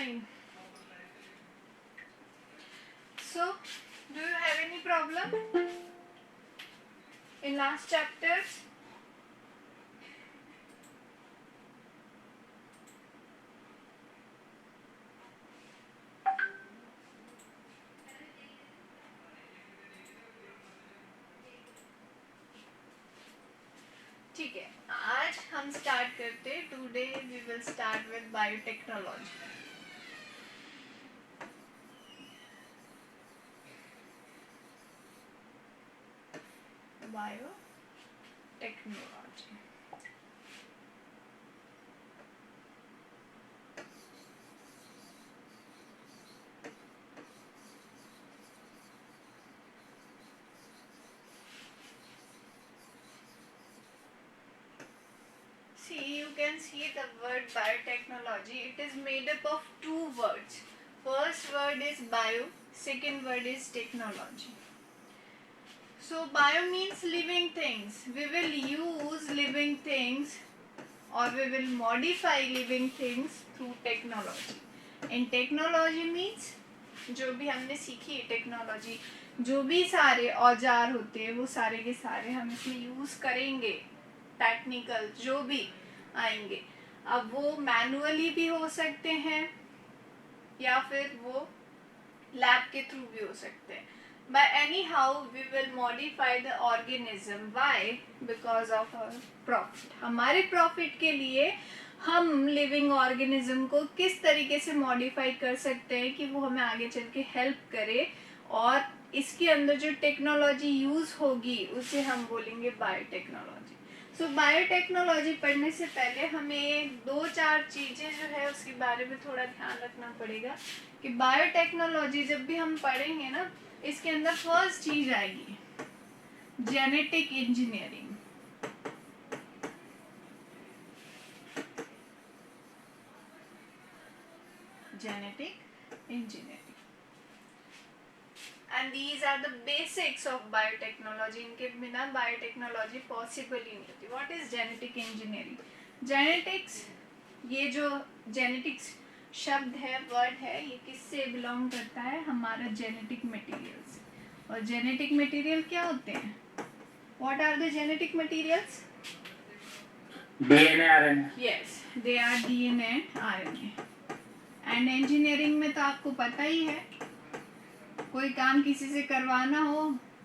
fine. So, do you have any problem in last chapters? ठीक है, आज हम स्टार्ट करते। Today we will start with biotechnology. Biotechnology See, you can see the word biotechnology. It is made up of two words. First word is bio, second word is technology. So bio means living things. We will use living things or we will modify living things through technology. And technology means जो भी हमने सीखी technology, जो भी सारे औजार होते हैं वो सारे के सारे हम इसमें यूज़ करेंगे। टेक्निकल जो भी आएंगे, अब वो मैनुअली भी हो सकते हैं या फिर वो लैब के थ्रू भी हो सकते हैं। By anyhow we will modify the organism. Why? Because of our profit. हमारे प्रॉफिट के लिए हम लिविंग ऑर्गेनिज्म को किस तरीके से मॉडिफाई कर सकते हैं कि वो हमें आगे चल के हेल्प करे, और इसके अंदर जो टेक्नोलॉजी यूज होगी उसे हम बोलेंगे बायोटेक्नोलॉजी। सो बायोटेक्नोलॉजी पढ़ने से पहले हमें 2-4 चीज़ें जो है उसके बारे में थोड़ा ध्यान रखना पड़ेगा कि बायोटेक्नोलॉजी जब भी हम पढ़ेंगे ना, इसके अंदर फर्स्ट चीज आएगी genetic engineering. Genetic engineering and these are the basics of biotechnology. इनके बिना बायोटेक्नोलॉजी पॉसिबल ही नहीं होती। What is genetic engineering? Genetics, ये जो जेनेटिक्स शब्द है, वर्ड है, ये किससे बिलोंग करता है? हमारा जेनेटिक मटेरियल्स। और जेनेटिक मटेरियल क्या होते हैं? What are the genetic materials? DNA, RNA. Yes, they are DNA, RNA। And engineering में तो आपको पता ही है, कोई काम किसी से करवाना हो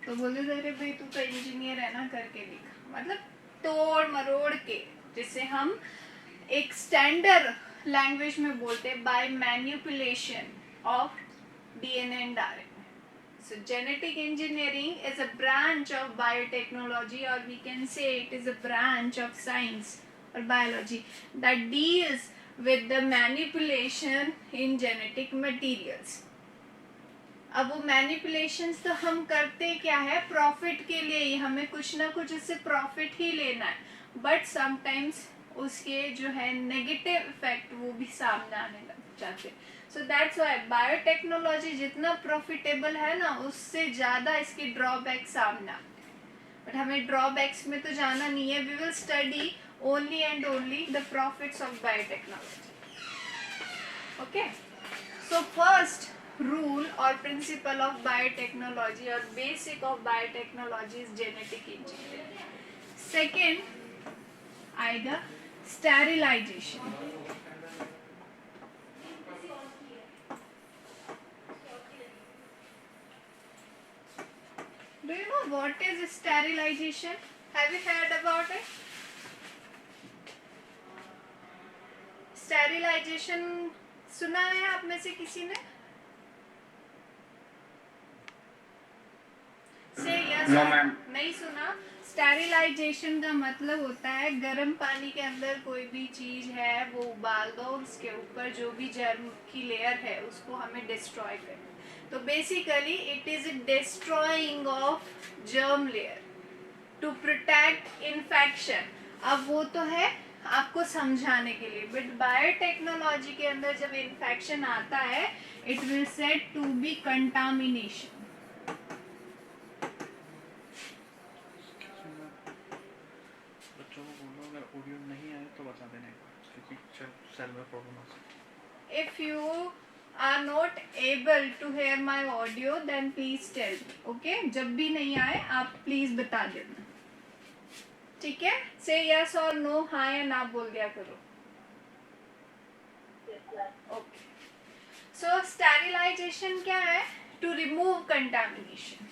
तो बोले अरे भाई तू तो इंजीनियर है ना, करके दिखा। मतलब तोड़ मरोड़ के, जिसे हम एक स्टैंडर्ड लैंग्वेज में बोलते हैं by manipulation of DNA and RNA। So genetic engineering is a branch of biotechnology, or we can say it is a branch of science or biology that deals with the manipulation in genetic materials. अब वो manipulations तो हम करते क्या है? Profit के लिए ही, हमें कुछ ना कुछ उससे प्रॉफिट ही लेना है, बट समटाइम्स उसके जो है नेगेटिव इफेक्ट वो भी सामने आने लग जाते हैं। सो दैट्स वाई बायोटेक्नोलॉजी जितना प्रॉफिटेबल है ना, उससे ज़्यादा इसके ड्रॉबैक्स सामने आते हैं। बट हमें ड्रॉबैक्स में तो जाना नहीं है। We will study only and only the profits of biotechnology. Okay, so first rule और प्रिंसिपल ऑफ बायोटेक्नोलॉजी और basic of biotechnology is genetic engineering. Second आएगा sterilization. Do you know what is sterilization? Have you heard about it? Sterilization सुना है आप में से किसी ने? Say yes. No, ma'am. नहीं सुना? स्टेरिलाइजेशन का मतलब होता है गर्म पानी के अंदर कोई भी चीज है वो उबाल दो, उसके ऊपर जो भी जर्म की लेयर है उसको हमें डिस्ट्रॉय करना। तो basically it is destroying of germ layer to protect infection. अब वो तो है आपको समझाने के लिए, बट बायोटेक्नोलॉजी के अंदर जब इन्फेक्शन आता है it will set to be contamination. बच्चों को बोलो अगर ऑडियो नहीं आए तो बता देने का, क्योंकि सेल में प्रॉब्लम आ सकती है। if you are not able to hear my audio then please tell me, okay? जब भी नहीं आए आप प्लीज बता देना, ठीक है? से यस और नो, हाँ या ना बोल दिया करो। ओके, सो स्टेरिलाइजेशन क्या है? To remove contamination.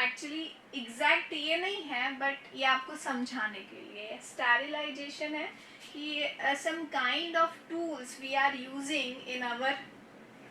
Actually exact ये नहीं है, बट ये आपको समझाने के लिए स्टेरिलाइजेशन है कि some kind of tools we are using in our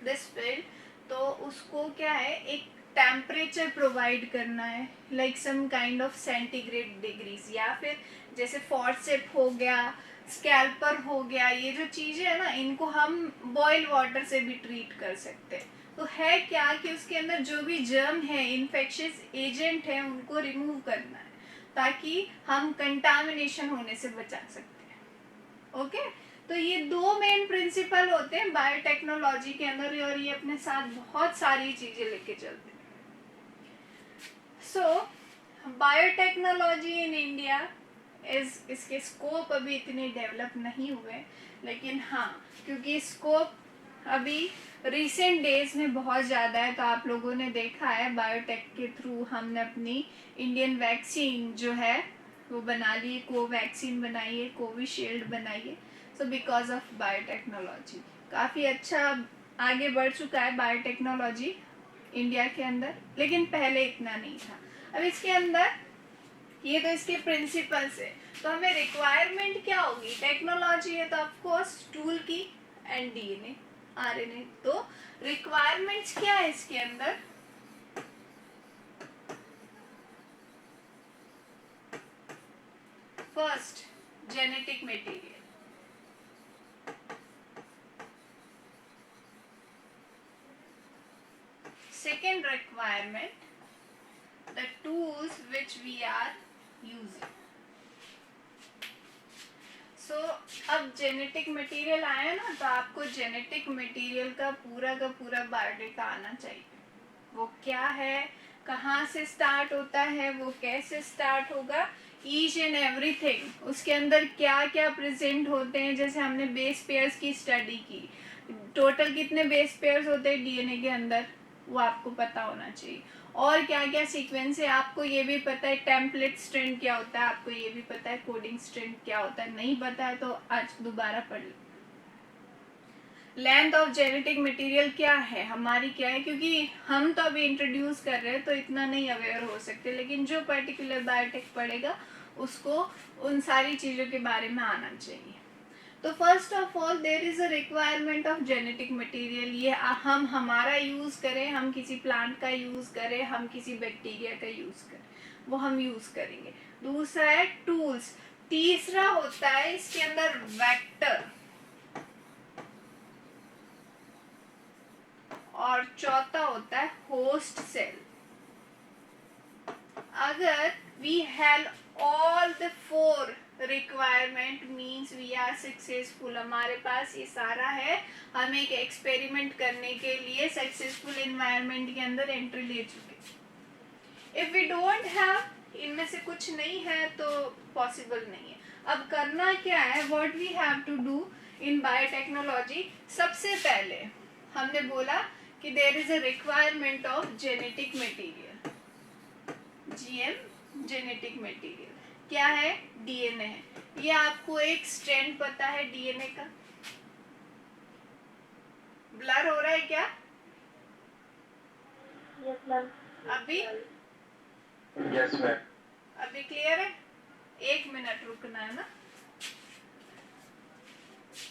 this field, तो उसको क्या है, एक टेम्परेचर प्रोवाइड करना है, like some kind of centigrade degrees, या फिर जैसे फॉर्सेप हो गया, स्कैल्पर हो गया, ये जो चीज़ें है ना, इनको हम बॉयल वाटर से भी ट्रीट कर सकते हैं। तो है क्या कि उसके अंदर जो भी जर्म है, इन्फेक्शियस एजेंट है, उनको रिमूव करना है ताकि हम कंटामिनेशन होने से बचा सकते हैं। ओके, तो ये दो मेन प्रिंसिपल होते हैं बायोटेक्नोलॉजी के अंदर, और ये अपने साथ बहुत सारी चीजें लेके चलते हैं। सो बायोटेक्नोलॉजी इन इंडिया इसके स्कोप अभी इतने डेवलप नहीं हुए, लेकिन हाँ, क्योंकि स्कोप अभी रिसेंट डेज में बहुत ज़्यादा है, तो आप लोगों ने देखा है बायोटेक के थ्रू हमने अपनी इंडियन वैक्सीन जो है वो बना ली, कोवैक्सीन बनाई है, कोविशील्ड बनाई है। सो बिकॉज ऑफ बायोटेक्नोलॉजी काफ़ी अच्छा आगे बढ़ चुका है बायोटेक्नोलॉजी इंडिया के अंदर, लेकिन पहले इतना नहीं था। अब इसके अंदर ये तो इसके प्रिंसिपल्स है, तो हमें रिक्वायरमेंट क्या होगी? टेक्नोलॉजी है तो ऑफकोर्स टूल की एंड डीएनए आरएनए। तो रिक्वायरमेंट्स क्या है इसके अंदर? First, genetic material. Second requirement, the tools which we are using. So अब जेनेटिक मटेरियल आया ना, तो आपको जेनेटिक मटेरियल का पूरा बायोडेटा आना चाहिए। वो क्या है, कहाँ से स्टार्ट होता है, वो कैसे स्टार्ट होगा, ईच एंड एवरीथिंग, उसके अंदर क्या क्या प्रेजेंट होते हैं। जैसे हमने बेस पेयर्स की स्टडी की, टोटल कितने बेस पेयर्स होते हैं डीएनए के अंदर, वो आपको पता होना चाहिए। और क्या क्या सीक्वेंस है आपको ये भी पता है, टेम्पलेट स्ट्रैंड क्या होता है आपको ये भी पता है, कोडिंग स्ट्रैंड क्या होता है नहीं पता है तो आज दोबारा पढ़ लो। लेंथ ऑफ जेनेटिक मटेरियल क्या है हमारी, क्या है, क्योंकि हम तो अभी इंट्रोड्यूस कर रहे हैं तो इतना नहीं अवेयर हो सकते, लेकिन जो पर्टिकुलर बायोटेक पढ़ेगा उसको उन सारी चीज़ों के बारे में आना चाहिए। तो first of all there is a requirement of genetic material. ये हम हमारा यूज़ करें, हम किसी प्लांट का यूज़ करें, हम किसी बैक्टीरिया का यूज़ करें, वो हम यूज़ करेंगे। दूसरा है टूल्स। तीसरा होता है इसके अंदर वेक्टर, और चौथा होता है होस्ट सेल। अगर we have all the four requirement means we are successful. हमारे पास ये सारा है, हम एक एक्सपेरिमेंट करने के लिए सक्सेसफुल एनवायरनमेंट के अंदर एंट्री ले चुके। इफ वी डोंट हैव, इनमें से कुछ नहीं है तो पॉसिबल नहीं है। अब करना क्या है, what we have to do in biotechnology, सबसे पहले हमने बोला कि there is a requirement of genetic material, GM genetic material क्या है, डीएनए है। ये आपको एक स्ट्रैंड पता है डीएनए का, ब्लर हो रहा है क्या? Yes ma'am. अभी यस मैम। अभी क्लियर है? 1 मिनट रुकना है ना,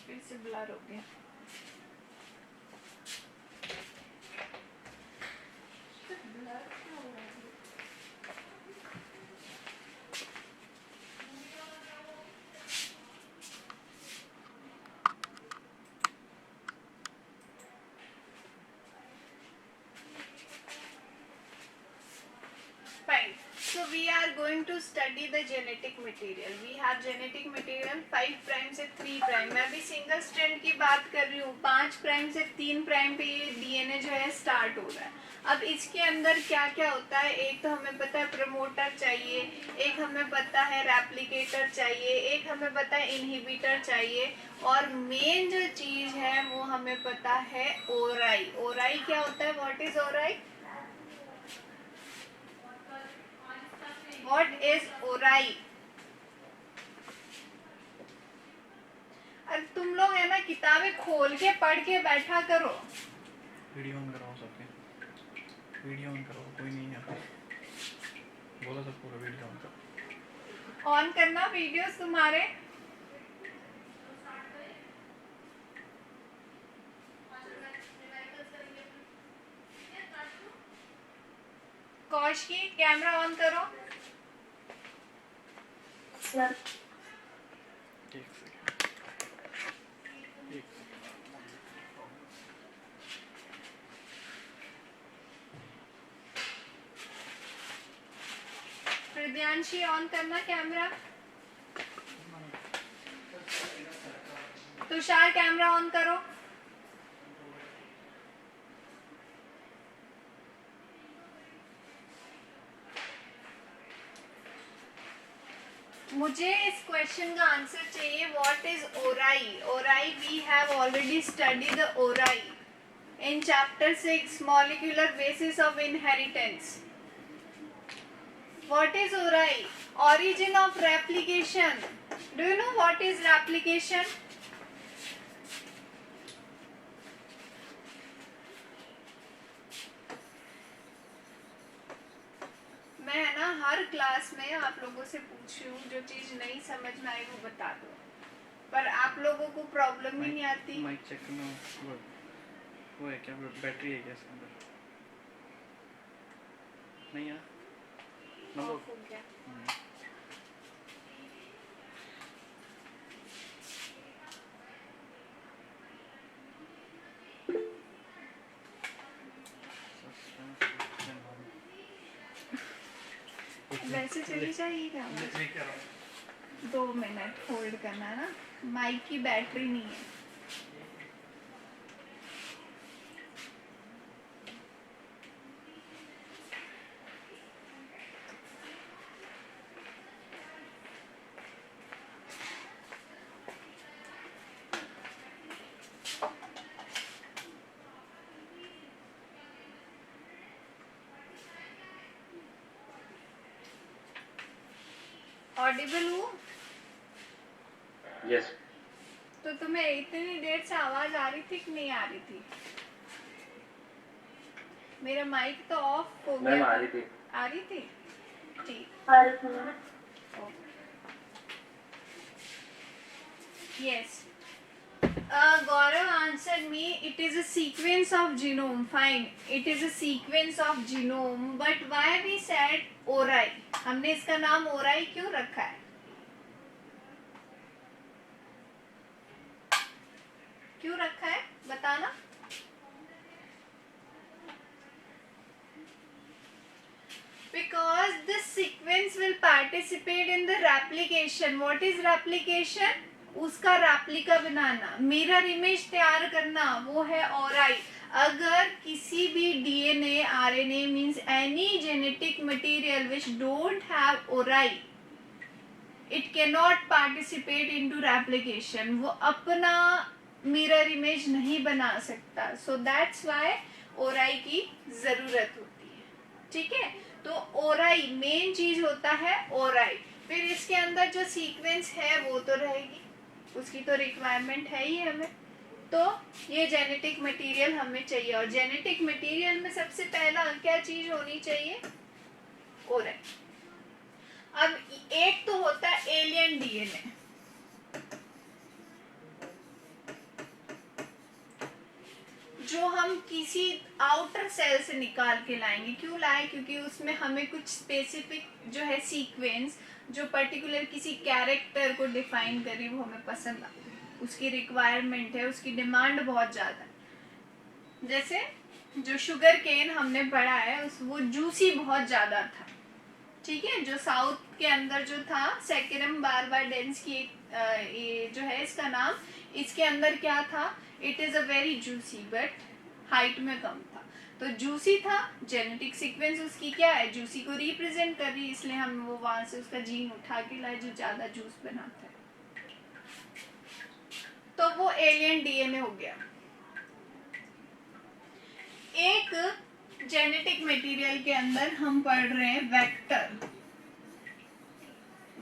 फिर से ब्लर हो गया। Fine. So we are are going to study the genetic material. We have genetic material 5 prime से 3 प्राइम. मैं अभी सिंगल स्ट्रैंड की बात कर रही हूँ. 5 प्राइम से 3 प्राइम पे ये डीएनए जो है स्टार्ट हो रहा है. अब इसके अंदर क्या क्या होता है? एक तो हमें पता है प्रमोटर चाहिए, एक हमें पता है रेप्लिकेटर चाहिए, एक हमें पता है इनहिबिटर चाहिए, और मेन जो चीज है वो हमें पता है ओराई. ओराई क्या होता है? What is ori? What is ओराई? अरे तुम लोग है ना किताबें खोल के पढ़ के बैठा करो. वीडियो ऑन कराओ सबके. वीडियो ऑन करो, कोई नहीं है यहाँ पे. बोलो सब पूरा वीडियो ऑन करो. ऑन करना वीडियोस तुम्हारे. कौशिकी कैमरा ऑन करो. सर एक सेकंड. एक हृदयांशी ऑन करना कैमरा. तुषार कैमरा ऑन करो. मुझे इस क्वेश्चन का आंसर चाहिए. What is ori? Ori we have already study the ori in chapter 6 molecular basis of inheritance. What is orai? Origin of replication. Do you know what is replication? मैं है ना हर class में आप लोगों से पूछ रही हूँ, जो चीज नहीं समझ में आई वो बता दो, पर आप लोगों को प्रॉब्लम ही नहीं आती. माइक चेक करना. वो है क्या? बैटरी है क्या इसके अंदर? नहीं है. ऑफ हो गया. वैसे चली जाएगी. 2 मिनट होल्ड करना ना. माइक की बैटरी नहीं है. ऑडिबल हूँ? यस. तो तुम्हें इतनी देर से आवाज आ रही थी कि नहीं आ रही थी? मेरा माइक तो ऑफ हो गया. मैम आ रही थी. आ रही थी. ठीक. Yes. Gaurav answered me. It is a sequence of genome. Fine. It is a sequence of genome. But why we said ओराई? हमने इसका नाम ओराई क्यों रखा है? क्यों रखा है बताना. Because the sequence will participate in the replication. What is replication? उसका रेप्लिका बनाना, मिरर इमेज तैयार करना, वो है ओराई. अगर किसी भी DNA RNA means any genetic material which don't have ori, it can not participate into replication. वो अपना मिरर इमेज नहीं बना सकता. सो दैट्स व्हाई ओराई की जरूरत होती है. ठीक है. तो ओराई मेन चीज होता है ओराई. फिर इसके अंदर जो सीक्वेंस है वो तो रहेगी, उसकी तो रिक्वायरमेंट है ही हमें. तो ये जेनेटिक मटेरियल हमें चाहिए, और जेनेटिक मटेरियल में सबसे पहला क्या चीज होनी चाहिए? ओराई. अब एक तो होता है एलियन डीएनए. जो हम किसी आउटर सेल से निकाल के लाएंगे. क्यों लाए? क्योंकि उसमें हमें कुछ स्पेसिफिक जो है सीक्वेंस, जो पर्टिकुलर किसी कैरेक्टर को डिफाइन करे, वो हमें पसंद आती है, उसकी रिक्वायरमेंट है, उसकी डिमांड बहुत ज़्यादा है. जैसे जो शुगर केन हमने पढ़ा है वो जूसी बहुत ज़्यादा था. ठीक है। जो साउथ के अंदर जो था सैकेरम बारबाडेंस की ये जो है इसका नाम, इसके अंदर क्या था, it is a very juicy but height में कम था। तो जूसी था, जेनेटिक सीक्वेंस उसकी क्या है, जूसी को रिप्रेजेंट कर रही है, इसलिए हम वो वहां से उसका जीन उठा के लाए जो ज्यादा जूस बनाता है। तो वो एलियन डीएनए हो गया। एक जेनेटिक मटेरियल के अंदर हम पढ़ रहे हैं वेक्टर।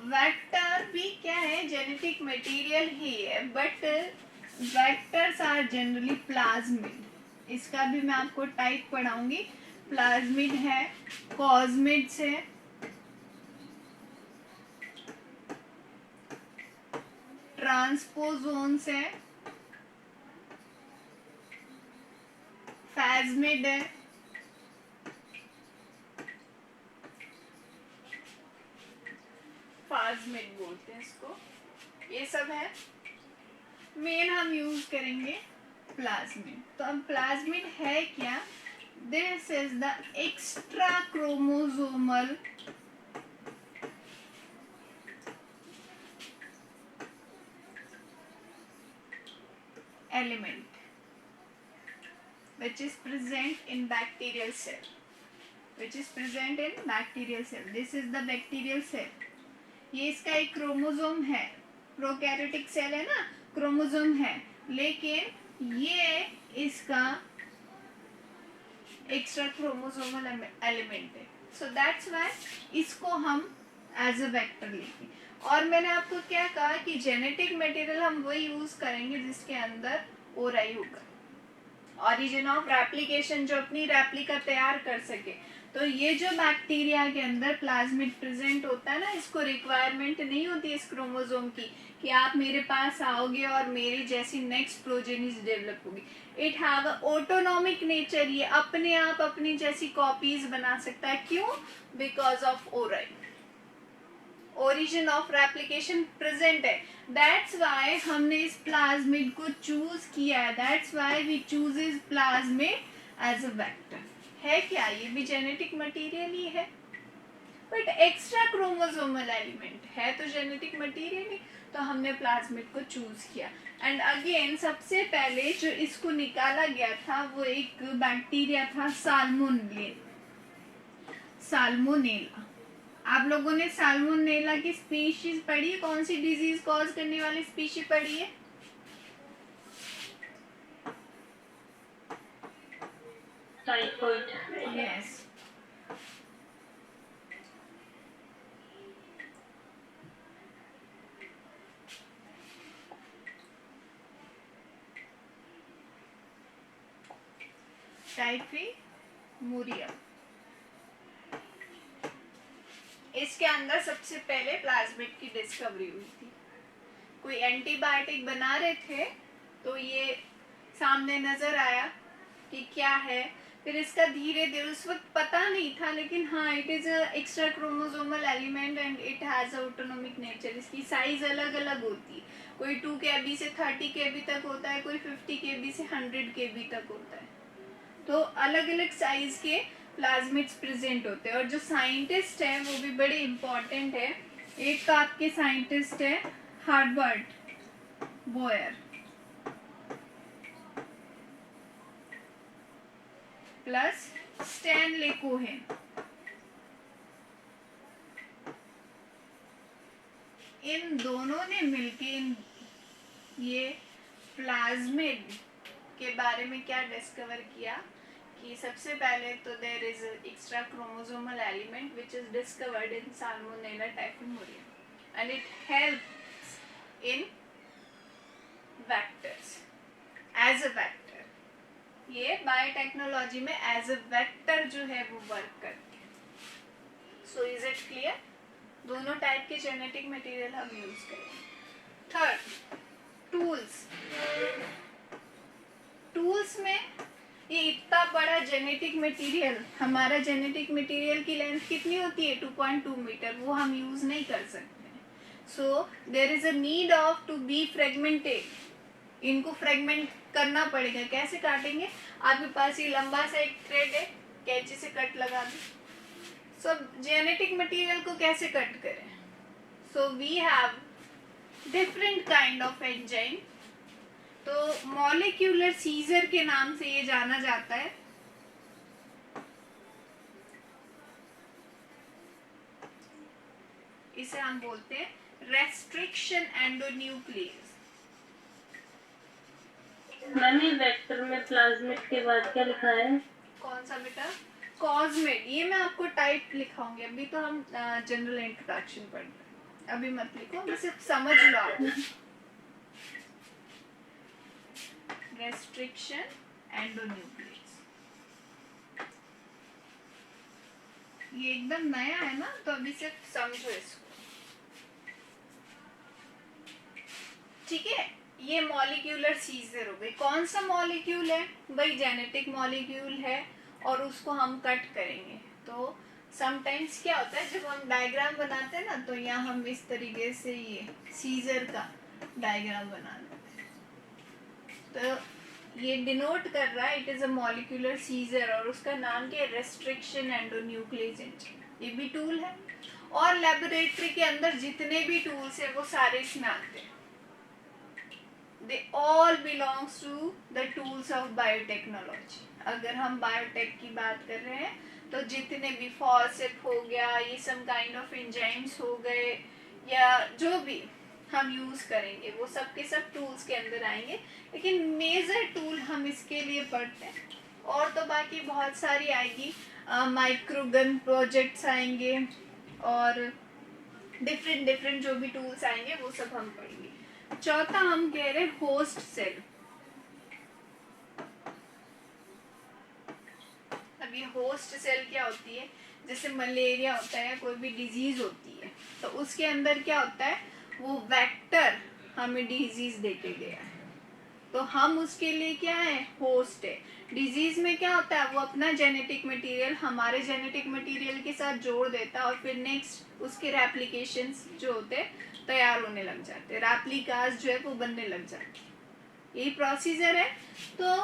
वेक्टर भी क्या है, जेनेटिक मटेरियल ही है, but vectors are generally plasmid. इसका भी मैं आपको टाइप पढ़ाऊंगी। प्लाज्मिड है, कॉस्मिड्स है, ट्रांसपोजोन्स है, प्लाज्मिड है, प्लाज्मिड बोलते हैं इसको, ये सब है। मेन हम यूज करेंगे प्लाज्मिड। तो अब प्लाज्मिड है क्या, this is the extra chromosomal element which is present in bacterial cell, which is present in bacterial cell. This is the bacterial cell. ये इसका एक क्रोमोसोम है, प्रोकैरियोटिक सेल है ना, क्रोमोसोम है, लेकिन ये इसका एक्स्ट्रा क्रोमोसोमल एलिमेंट है। सो दैट्स व्हाई इसको हम एज अ वेक्टर लेंगे। और मैंने आपको क्या कहा कि जेनेटिक मटेरियल हम वही यूज करेंगे जिसके अंदर ओराई होगा, ऑरिजिन ऑफ रेप्लिकेशन, जो अपनी रेप्लिका तैयार कर सके। तो ये जो बैक्टीरिया के अंदर प्लाज्मिड प्रेजेंट होता है ना, इसको रिक्वायरमेंट नहीं होती इस क्रोमोसोम की कि आप मेरे पास आओगे और मेरी जैसी नेक्स्ट प्रोजेनिस डेवलप होगी। इट हैव ऑटोनॉमिक नेचर, ये अपने आप अपनी जैसी कॉपीज बना सकता है। क्यों? Because of ori, origin of replication present है। दैट्स वाई हमने इस प्लाज्मिड को चूज किया है, that's why we choose is plasmid as a vector. है क्या, ये भी जेनेटिक मटेरियल ही है, बट एक्स्ट्रा क्रोमोसोमल एलिमेंट है, तो जेनेटिक मटेरियल ही, तो हमने प्लाज्मिड को चूज किया। एंड अगेन सबसे पहले जो इसको निकाला गया था वो एक बैक्टीरिया था, साल्मोनेला। आप लोगों ने साल्मोनेला की स्पीशीज पढ़ी है? कौन सी डिजीज कॉज करने वाली स्पीशीज पढ़ी है? टाइफाइड। यस। टाइफीमूरिया। इसके अंदर सबसे पहले प्लाज्मिड की डिस्कवरी हुई थी। कोई एंटीबायोटिक बना रहे थे तो ये सामने नजर आया कि क्या है, फिर इसका धीरे धीरे, उस वक्त पता नहीं था, लेकिन हाँ it is a extra chromosomal element and it has a autonomic nature. इसकी साइज अलग अलग होती है, कोई 2 kb से 30 kb तक होता है, कोई 50 kb से 100 kb तक होता है। तो अलग अलग साइज के प्लाज्मिड्स प्रेजेंट होते हैं। और जो साइंटिस्ट है वो भी बड़े इम्पोर्टेंट है। एक तो आपके साइंटिस्ट है Herbert Boyer, plus Stanley Cohen. इन दोनों ने मिलके ये प्लाज्मिड के बारे में क्या डिस्कवर किया कि सबसे पहले तो there is extra chromosomal element which is discovered in Salmonella typhimurium and it helps in vectors as a vector. ये बायोटेक्नोलॉजी में एज अ वेक्टर जो है वो वर्क करती है। So is it clear? दोनों टाइप के जेनेटिक मटेरियल हम यूज करेंगे। Third, tools. टूल्स में ये इतना बड़ा जेनेटिक मटेरियल, हमारा जेनेटिक मटेरियल की लेंथ कितनी होती है? 2.2 मीटर, वो हम यूज नहीं कर सकते। So there is a need of to be fragmented. इनको फ्रेगमेंट करना पड़ेगा। कैसे काटेंगे? आपके पास ये लंबा सा एक थ्रेड है, कैंची से कट लगा दो। सब जेनेटिक मटेरियल को कैसे कट करें? So we have different kind of enzyme. तो मॉलिक्यूलर सीजर के नाम से ये जाना जाता है। इसे हम बोलते हैं रेस्ट्रिक्शन एंडोन्यूक्लियस। मैम ये वेक्टर में प्लाज्मिड के बाद क्या लिखा है? कौन सा बेटा? कॉस्मेट। ये मैं आपको टाइप लिखाऊंगी, अभी तो हम जनरल इंट्रोडक्शन पढ़ रहे हैं, अभी मत लिखो, बस सिर्फ समझ लो आप। रेस्ट्रिक्शन एंडोन्यूक्लियस, ये एकदम नया है ना, तो अभी सिर्फ समझो इसको, ठीक है। ये मॉलिक्यूलर सीजर हो गई। कौन सा मॉलिक्यूल है भाई? जेनेटिक मॉलिक्यूल है, और उसको हम कट करेंगे। तो समटाइम्स क्या होता है, जब हम डायग्राम बनाते हैं ना, तो यहाँ हम इस तरीके से ये सीजर का डायग्राम बना देते हैं। तो ये डिनोट कर रहा है it is a molecular scissor, और उसका नाम क्या है? Restriction endonuclease enzyme. ये भी टूल है, और लेबोरेटरी के अंदर जितने भी टूल्स है वो सारे इसमें आते हैं। They all belongs to the tools of biotechnology। अगर हम बायोटेक की बात कर रहे हैं तो जितने भी फॉर्सेप हो गया, ये सब काइंड ऑफ एंजाइम्स हो गए, या जो भी हम यूज करेंगे वो सब के सब टूल्स के अंदर आएंगे। लेकिन मेजर टूल हम इसके लिए पढ़ते हैं, और तो बाकी बहुत सारी आएगी, माइक्रोगन प्रोजेक्ट्स आएंगे, और डिफरेंट डिफरेंट जो भी टूल्स आएंगे वो सब हम पढ़ेंगे। चौथा हम कह रहे हैं होस्ट सेल। अब ये होस्ट सेल क्या होती है? जैसे मलेरिया होता है, कोई भी डिजीज होती है, तो उसके अंदर क्या होता है, वो वेक्टर हमें डिजीज देके गया है, तो हम उसके लिए क्या है? होस्ट है। डिजीज में क्या होता है, वो अपना जेनेटिक मटेरियल हमारे जेनेटिक मटेरियल के साथ जोड़ देता है, और फिर नेक्स्ट उसके रेप्लिकेशंस जो होते हैं तैयार होने लग जाते हैं, रेप्लिकास जो है वो बनने लग जाते हैं। यही प्रोसीजर है। तो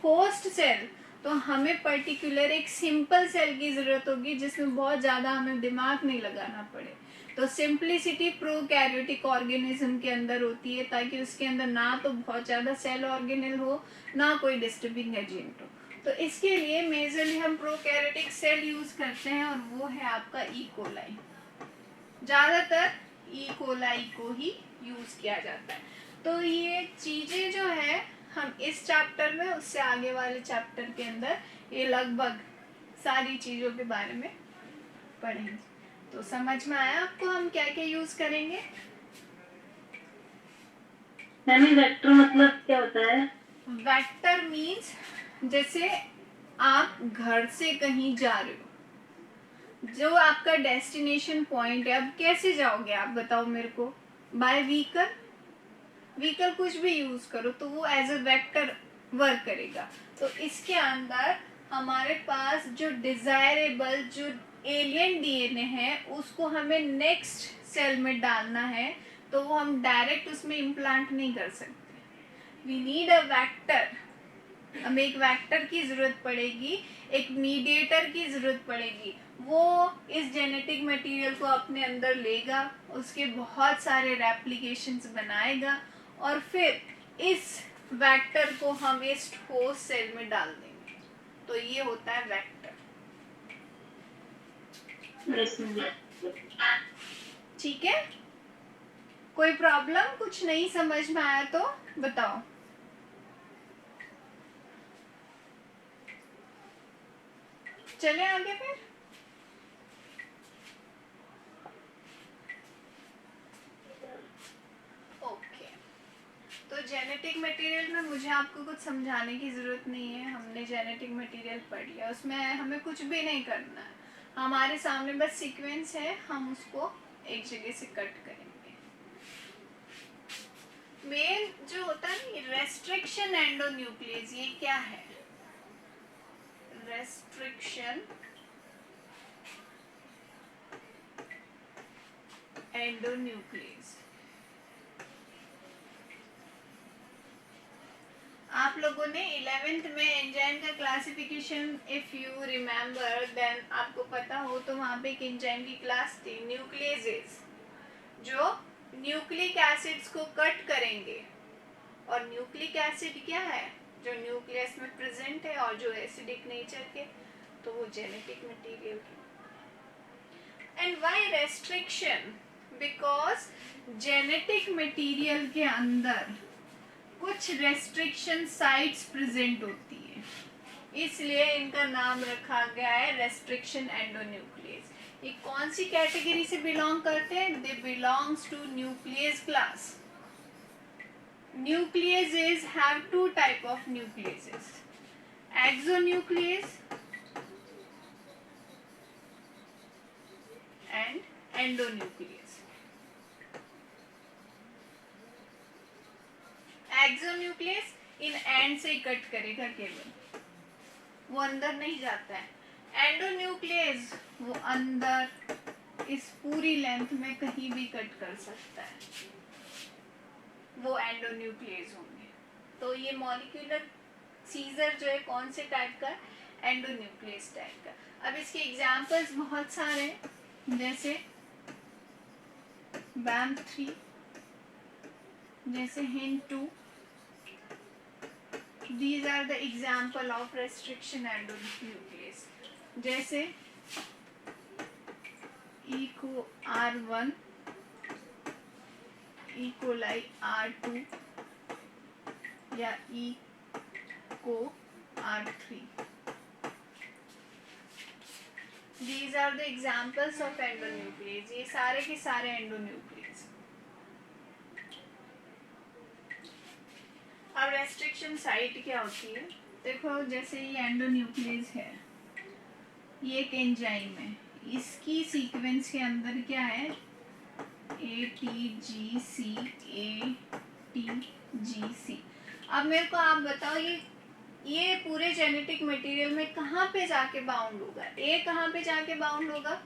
होस्ट सेल, तो हमें पर्टिकुलर एक सिंपल सेल की जरूरत होगी जिसमें बहुत ज़्यादा हमें दिमाग नहीं लगाना पड़े। तो सिंप्लिसिटी प्रोकैरियोटिक ऑर्गेनिज्म के अंदर होती है, ताकि उसके अंदर ना तो बहुत ज़्यादा सेल ऑर्गेनेल हो, ना कोई डिस्टर्बिंग एजेंट हो। तो इसके लिए मेजरली हम प्रोकैरियोटिक सेल यूज करते हैं, और वो है आपका ई कोलाई। ज़्यादातर ई कोलाई को ही यूज किया जाता है। तो ये चीजें जो है हम इस चैप्टर में, उससे आगे वाले चैप्टर के अंदर ये लगभग सारी चीजों के बारे में पढ़ेंगे। तो समझ में आया आपको हम क्या क्या यूज करेंगे? वेक्टर मतलब क्या होता है? वेक्टर मीन्स जैसे आप घर से कहीं जा रहे हो, जो आपका डेस्टिनेशन पॉइंट है, अब कैसे जाओगे आप बताओ मेरे को? Bye vehicle. व्हीकल कुछ भी यूज करो तो वो एज अ वेक्टर वर्क करेगा। तो इसके अंदर हमारे पास जो डिजायरेबल जो एलियन डीएनए है उसको हमें नेक्स्ट सेल में डालना है, तो वो हम डायरेक्ट उसमें इम्प्लांट नहीं कर सकते। We need a vector. हमें एक वेक्टर की जरूरत पड़ेगी, एक मीडिएटर की जरूरत पड़ेगी। वो इस जेनेटिक मटेरियल को अपने अंदर लेगा, उसके बहुत सारे रेप्लिकेशंस बनाएगा, और फिर इस वेक्टर को हम इस होस्ट सेल में डाल देंगे। तो ये होता है वेक्टर। ठीक है, कोई प्रॉब्लम? कुछ नहीं समझ में आया तो बताओ। चले आगे फिर। ओके, तो जेनेटिक मटेरियल में मुझे आपको कुछ समझाने की ज़रूरत नहीं है, हमने जेनेटिक मटेरियल पढ़ लिया, उसमें हमें कुछ भी नहीं करना है। हमारे सामने बस सीक्वेंस है, हम उसको एक जगह से कट करेंगे। मेन जो होता है ना रेस्ट्रिक्शन एंडोन्यूक्लियस, ये क्या है? Restriction endonuclease. आप लोगों ने 11th में एंजाइम का classification if you remember then आपको पता हो तो वहाँ पे एक एंजाइम की क्लास थी न्यूक्लियेजेस, जो न्यूक्लिक एसिड्स को कट करेंगे। और न्यूक्लिक एसिड क्या है? जो न्यूक्लियस में प्रेजेंट है और जो एसिडिक नेचर के, तो वो जेनेटिक मटेरियल के। And why restriction? Because genetic material के अंदर कुछ रेस्ट्रिक्शन साइट्स प्रेजेंट होती है, इसलिए इनका नाम रखा गया है रेस्ट्रिक्शन एंडोन्यूक्लियस। ये कौन सी कैटेगरी से बिलोंग करते हैं? They belongs to nuclease class. Nucleases have two type of nucleases, exonuclease and endonuclease. Exonuclease in and से ही कट करेगा केवल, वो अंदर नहीं जाता है। एंडोन्यूक्लियस वो अंदर इस पूरी लेंथ में कहीं भी कट कर सकता है, वो एंडोन्यूक्लियस होंगे। तो ये मॉलिक्यूलर सीजर जो है कौन से टाइप का? एंडोन्यूक्लियस टाइप का। अब इसके एग्जांपल्स बहुत सारे हैं, जैसे BAM3, जैसे HIN2, these are the example of restriction endonuclease। जैसे EcoR1, E. coli R2 या ECO R3। These are the examples of endonuclease। ये सारे के सारे एंडोन्यूक्लियस। अब रेस्ट्रिक्शन साइट क्या होती है? देखो, जैसे ये एंडोन्यूक्लियस है, ये एक एंजाइम है, इसकी सीक्वेंस के अंदर क्या है? ATGC ATGC। अब मेरे को आप बताओ, ये पूरे जेनेटिक मटेरियल में कहाँ पे जाके बाउंड होगा? ए कहाँ पे जाके बाउंड होगा?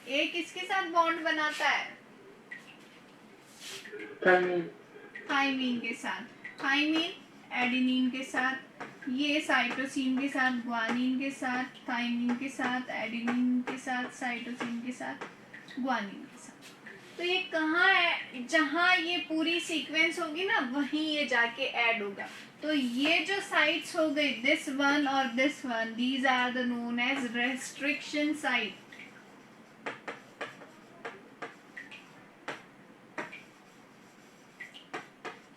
ए किसके साथ बॉन्ड बनाता है? थाइमीन के साथ। थाइमीन एडेनिन के साथ, ये साइटोसिन के साथ, ग्वानिन के साथ, थाइमीन के साथ, एडेनिन के साथ, साइटोसिन के साथ, ग्वानिन के साथ। तो ये कहाँ है? जहाँ ये पूरी सीक्वेंस होगी ना, वहीं ये जाके ऐड होगा। तो ये जो साइट्स हो गई, दिस वन और this one, these are the known as restriction site.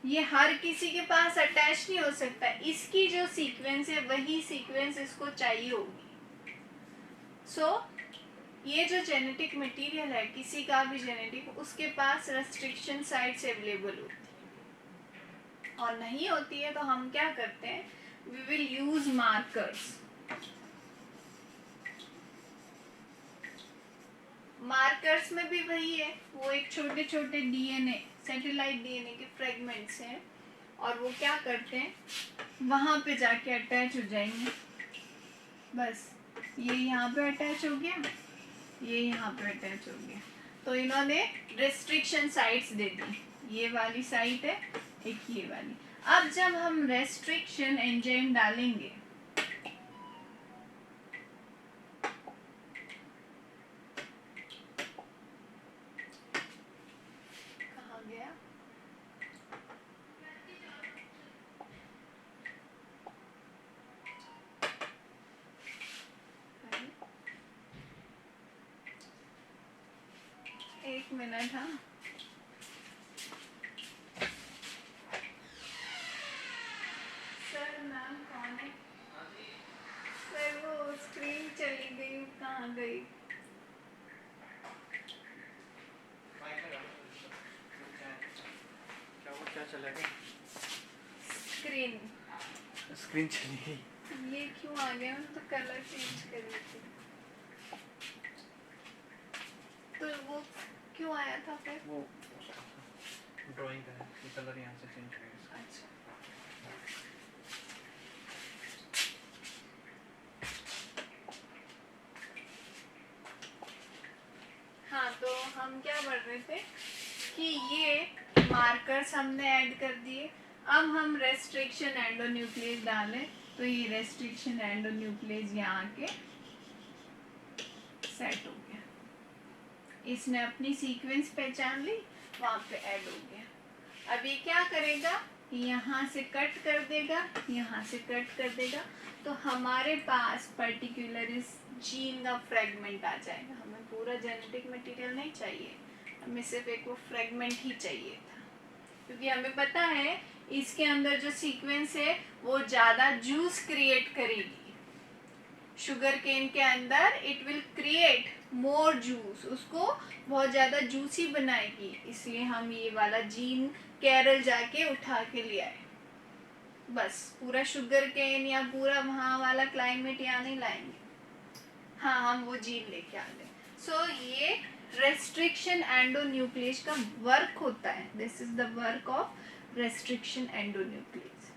ये हर किसी के पास अटैच नहीं हो सकता, इसकी जो सीक्वेंस है वही सीक्वेंस इसको चाहिए होगी। सो ये जो जेनेटिक मटेरियल है, किसी का भी जेनेटिक, उसके पास रेस्ट्रिक्शन साइट्स अवेलेबल होती है, और नहीं होती है तो हम क्या करते हैं? We will use markers. Markers में भी वही है, वो एक छोटे छोटे डीएनए, सैटेलाइट डीएनए के फ्रेगमेंट्स हैं, और वो क्या करते हैं? वहां पे जाके अटैच हो जाएंगे। बस ये यहाँ पे अटैच हो गया, ये यहाँ पे अटैच हो गया, तो इन्होंने रेस्ट्रिक्शन साइट्स दे दी। ये वाली साइट है, एक ये वाली। अब जब हम रेस्ट्रिक्शन एंजाइम डालेंगे, कहाँ गया? एक मिनट। हाँ, सर मैम कौन है? सर वो स्क्रीन चली गई, कहाँ गई? क्या चलेगा? स्क्रीन चली गई। ये क्यों आ गया? मैं तो कलर चेंज कर रही थी, तो वो क्यों आया था फिर? वो ड्राइंग का है, ये कलर यहाँ से चेंज करेगा। अच्छा, हाँ, तो हम क्या पढ़ रहे थे कि ये मार्कर्स हमने ऐड कर दिए। अब हम रेस्ट्रिक्शन एंडोन्यूक्लियस डालें तो ये रेस्ट्रिक्शन एंडोन्यूक्लियस यहाँ के सेट हो गया। इसने अपनी सीक्वेंस पहचान ली, वहाँ पे ऐड हो गया। अब ये क्या करेगा, यहाँ से कट कर देगा, यहाँ से कट कर देगा, तो हमारे पास पर्टिकुलर इस जीन का फ्रेगमेंट आ जाएगा। हमें पूरा जेनेटिक मटेरियल नहीं चाहिए, हमें सिर्फ एक वो फ्रेगमेंट ही चाहिए था, क्योंकि हमें पता है इसके अंदर जो सीक्वेंस है वो ज़्यादा जूस क्रिएट करेगी। शुगर केन के अंदर it will create more juice, उसको बहुत ज़्यादा जूसी बनाएगी, इसलिए हम ये वाला जीन केरल जाके उठा के ले आए। बस पूरा शुगर केन या पूरा वहाँ वाला क्लाइमेट यहाँ नहीं लाएंगे, हाँ हम वो जीन लेके आ गए। सो ये रेस्ट्रिक्शन एंडोन्यूक्लियस का वर्क होता है। This is the work of restriction endonuclease.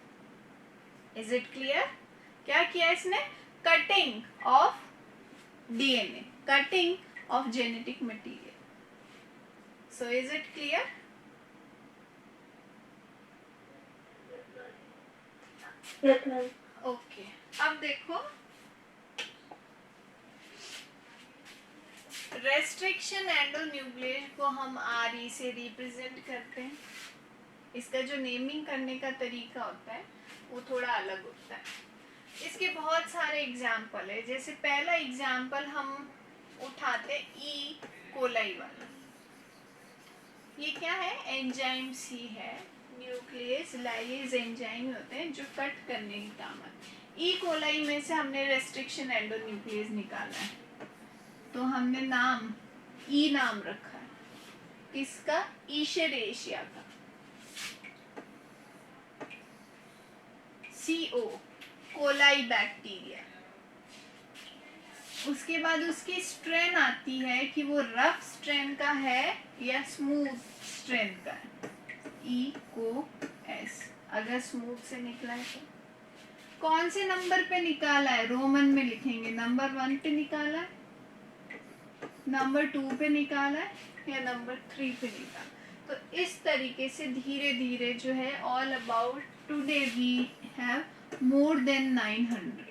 Is it clear? क्या किया इसने? Cutting of DNA, cutting of genetic material. So is it clear? Yes ma'am. Okay, अब देखो रेस्ट्रिक्शन एंडोन्यूक्लियस को हम आरई से रिप्रेजेंट करते हैं। इसका जो नेमिंग करने का तरीका होता है वो थोड़ा अलग होता है। इसके बहुत सारे एग्जाम्पल है। जैसे पहला एग्जाम्पल हम उठाते ई कोलाई वाला। ये क्या है? एंजाइम सी है, न्यूक्लियस लाइज एंजाइम होते हैं जो कट करने के काम आते हैं। ई कोलाई में से हमने रेस्ट्रिक्शन एंडोन्यूक्लियस निकाला है, तो हमने नाम ई नाम रखा है किसका? ईशरेशिया का। CO coli bacteria. उसके बाद उसकी स्ट्रेन आती है कि वो रफ स्ट्रेन का है या स्मूथ स्ट्रेन का है। E को S, अगर स्मूथ से निकला है तो कौन से नंबर पे निकाला है? रोमन में लिखेंगे। नंबर 1 पे निकाला है, नंबर 2 पे निकाला है या नंबर 3 पे निकाला। तो इस तरीके से धीरे धीरे जो है all about today we have more than 900।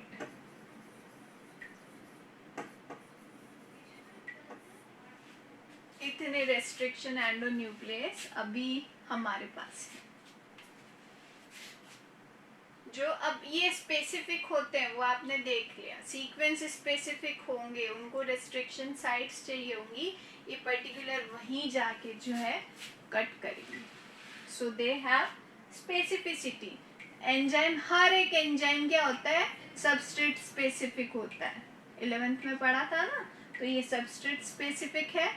इतने रेस्ट्रिक्शन एंडोन्यूक्लियस अभी हमारे पास है। जो अब ये स्पेसिफिक होते हैं वो आपने देख लिया। सीक्वेंस स्पेसिफिक होंगे, उनको रेस्ट्रिक्शन साइट्स चाहिए होंगी, ये पर्टिकुलर वहीं जाके जो है कट करेंगे। सो दे हैव स्पेसिफिसिटी। एंजाइम, हर एक एंजाइम क्या होता है? सबस्ट्रेट स्पेसिफिक होता है। 11th में पढ़ा था ना, तो ये सबस्ट्रेट स्पेसिफिक है।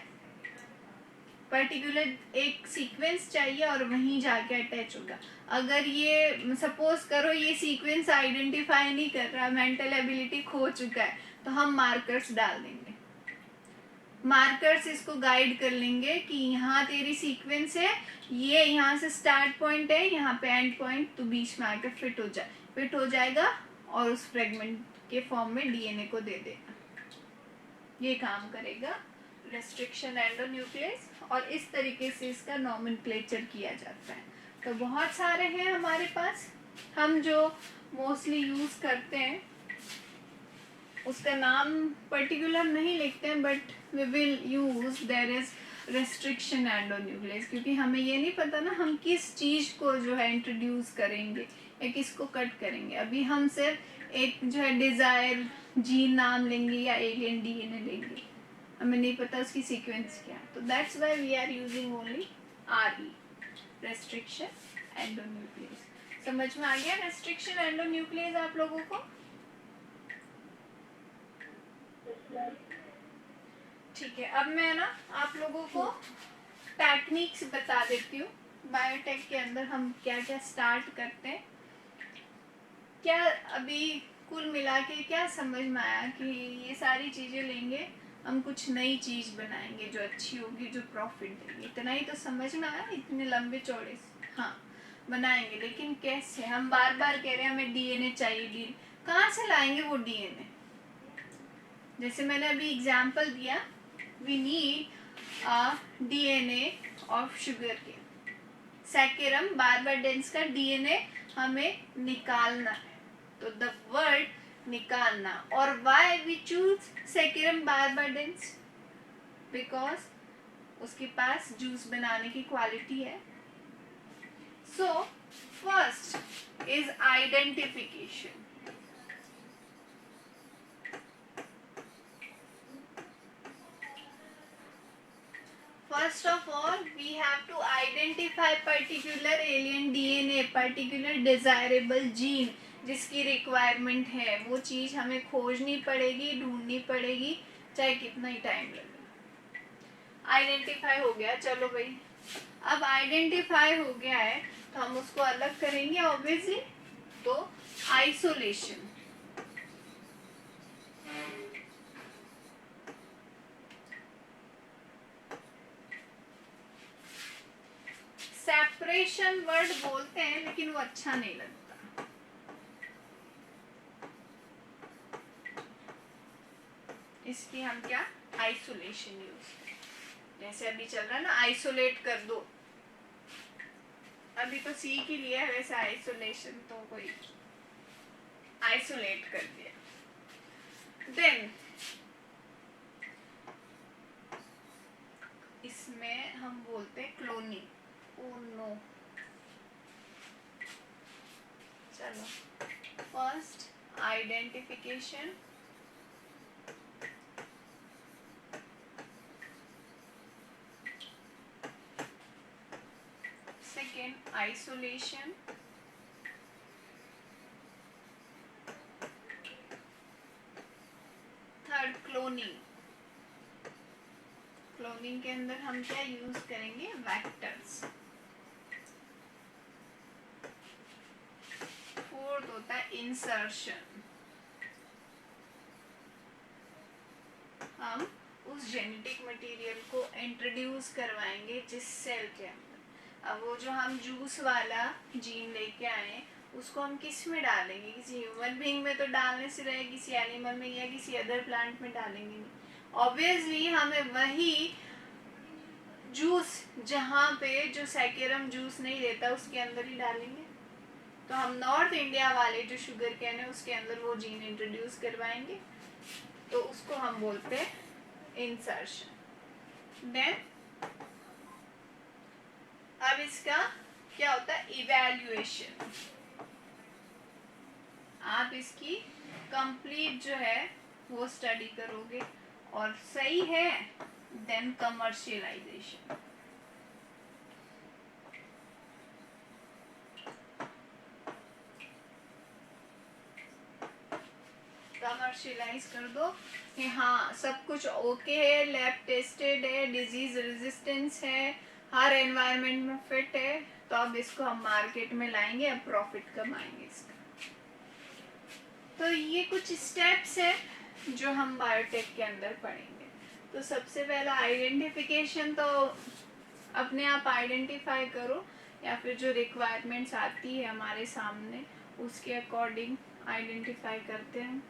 पर्टिकुलर एक सीक्वेंस चाहिए और वहीं जाके अटैच होगा। अगर ये सपोज करो ये सीक्वेंस आइडेंटिफाई नहीं कर रहा, मेंटल एबिलिटी खो चुका है, तो हम मार्कर्स डाल देंगे। मार्कर्स इसको गाइड कर लेंगे कि यहाँ तेरी सीक्वेंस है, ये यहाँ से स्टार्ट पॉइंट है, यहाँ पे एंड पॉइंट, तो बीच में आकर फिट हो जाएगा और उस फ्रेगमेंट के फॉर्म में डीएनए को दे देगा। ये काम करेगा रेस्ट्रिक्शन एंडोन्यूक्लियस, और इस तरीके से इसका नॉमेनक्लेचर किया जाता है। तो बहुत सारे हैं हमारे पास, हम जो मोस्टली यूज करते हैं उसका नाम पर्टिकुलर नहीं लिखते हैं, but we will use there is restriction endonuclease, क्योंकि हमें ये नहीं पता ना हम किस चीज़ को जो है इंट्रोड्यूस करेंगे या किसको कट करेंगे। अभी हम सिर्फ एक जो है डिज़ायर जीन नाम लेंगे या एलियन डीएनए लेंगे, हमें नहीं पता उसकी सीक्वेंस क्या है। तो that's why we are using only RE, restriction endonuclease. समझ में आ गया रेस्ट्रिक्शन एंडोन्यूक्लियस आप लोगों को? ठीक है, अब मैं ना आप लोगों को टेक्निक्स बता देती हूँ बायोटेक के अंदर हम क्या क्या स्टार्ट करते हैं। क्या अभी कुल मिला के क्या समझ में आया कि ये सारी चीज़ें लेंगे, हम कुछ नई चीज़ बनाएंगे जो अच्छी होगी, जो प्रॉफिट देगी। इतना ही तो समझ में आया, इतने लंबे चौड़े से हाँ बनाएंगे, लेकिन कैसे? हम बार बार कह रहे हैं हमें डीएनए चाहिए, डीएनए कहाँ से लाएंगे वो डीएनए? जैसे मैंने अभी एग्जाम्पल दिया, we need a DNA of sugar cane, Saccharum barbadense का डीएनए हमें निकालना है, तो द वर्ड निकालना। और why we choose Saccharum barbadense? Because उसके पास जूस बनाने की क्वालिटी है। So first is identification. First of all, we have to identify particular alien DNA, particular desirable gene जिसकी रिक्वायरमेंट है, वो चीज़ हमें खोजनी पड़ेगी, ढूंढनी पड़ेगी, चाहे कितना ही टाइम लगे। आइडेंटिफाई हो गया, चलो भाई, अब आइडेंटिफाई हो गया है तो हम उसको अलग करेंगे ऑब्वियसली, तो आइसोलेशन। सेपरेशन वर्ड बोलते हैं लेकिन वो अच्छा नहीं लगता। इसकी हम क्या आइसोलेशन यूज करें, जैसे अभी चल रहा है ना आइसोलेट कर दो, अभी तो सीख ही लिया है वैसे आइसोलेशन, तो कोई आइसोलेट कर दिया। देन इसमें हम बोलते हैं क्लोनिंग। Oh no. चलो, first identification, second isolation, third cloning. Cloning के अंदर हम क्या यूज करेंगे, वेक्टर्स। फोर्थ होता है इंसर्शन, हम उस जेनेटिक मटेरियल को इंट्रोड्यूस करवाएंगे जिस सेल के अंदर। अब वो जो हम जूस वाला जीन लेके आए उसको हम किस में डालेंगे, किसी ह्यूमन बीइंग में तो डालने से रहे, किसी एनिमल में या किसी अदर प्लांट में डालेंगे नहीं। ऑब्वियसली हमें वही जूस जहाँ पे जो सैकेरम जूस नहीं देता उसके अंदर ही डालेंगे। तो हम नॉर्थ इंडिया वाले जो शुगर कैन है उसके अंदर वो जीन इंट्रोड्यूस करवाएंगे, तो उसको हम बोलते हैं इंसर्शन। देन अब इसका क्या होता है, इवैल्यूएशन। आप इसकी कंप्लीट जो है वो स्टडी करोगे और सही है, देन कमर्शियलाइजेशन। कमर्शियलाइज कर दो कि हाँ सब कुछ ओके है, लैब टेस्टेड है, डिजीज रेजिस्टेंस है, हर एनवायरनमेंट में फिट है, तो अब इसको हम मार्केट में लाएंगे, अब प्रॉफिट कमाएंगे इसका। तो ये कुछ स्टेप्स है जो हम बायोटेक के अंदर पढ़ेंगे। तो सबसे पहला आइडेंटिफिकेशन, तो अपने आप आइडेंटिफाई करो या फिर जो रिक्वायरमेंट्स आती है हमारे सामने उसके अकॉर्डिंग आइडेंटिफाई करते हैं।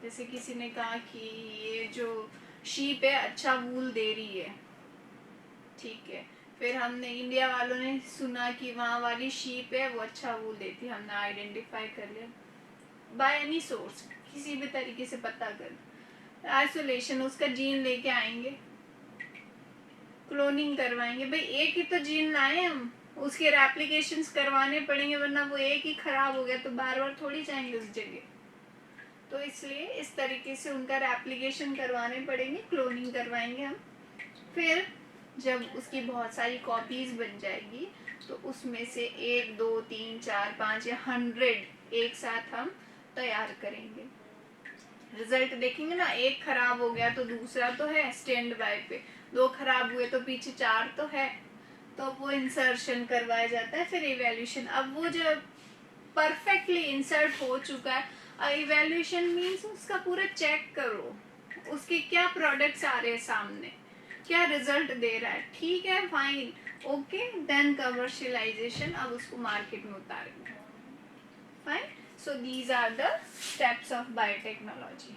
जैसे किसी ने कहा कि ये जो शीप है अच्छा वूल दे रही है, ठीक है, फिर हमने इंडिया वालों ने सुना कि वहाँ वाली शीप है वो अच्छा वूल देती है, हमने आइडेंटिफाई कर लिया बाय एनी सोर्स, किसी भी तरीके से पता कर। आइसोलेशन, उसका जीन लेके आएंगे, क्लोनिंग करवाएंगे। भाई एक ही तो जीन लाए हम, उसके रेप्लिकेशंस करवाने पड़ेंगे, वरना वो एक ही खराब हो गया तो बार बार थोड़ी जाएंगे उस जगह। तो इसलिए इस तरीके से उनका रेप्लिकेशन करवाने पड़ेंगे, क्लोनिंग करवाएंगे हम। फिर जब उसकी बहुत सारी कॉपीज बन जाएगी तो उसमें से 1, 2, 3, 4, 5 या 100 एक साथ हम तैयार करेंगे। रिजल्ट देखेंगे ना, एक खराब हो गया तो दूसरा तो है स्टैंड बाय पे, 2 खराब हुए तो पीछे 4 तो है, तो वो इंसर्शन करवाया जाता है, फिर इवैल्यूएशन। अब वो जब परफेक्टली इंसर्ट हो चुका है, इवैल्यूएशन मीन्स उसका पूरा चेक करो, उसके क्या प्रोडक्ट्स आ रहे हैं सामने, क्या रिजल्ट दे रहा है, ठीक है फाइन ओके, देन कमर्शियलाइजेशन, अब उसको मार्केट में उतारेंगे। Fine, so these are the steps of biotechnology.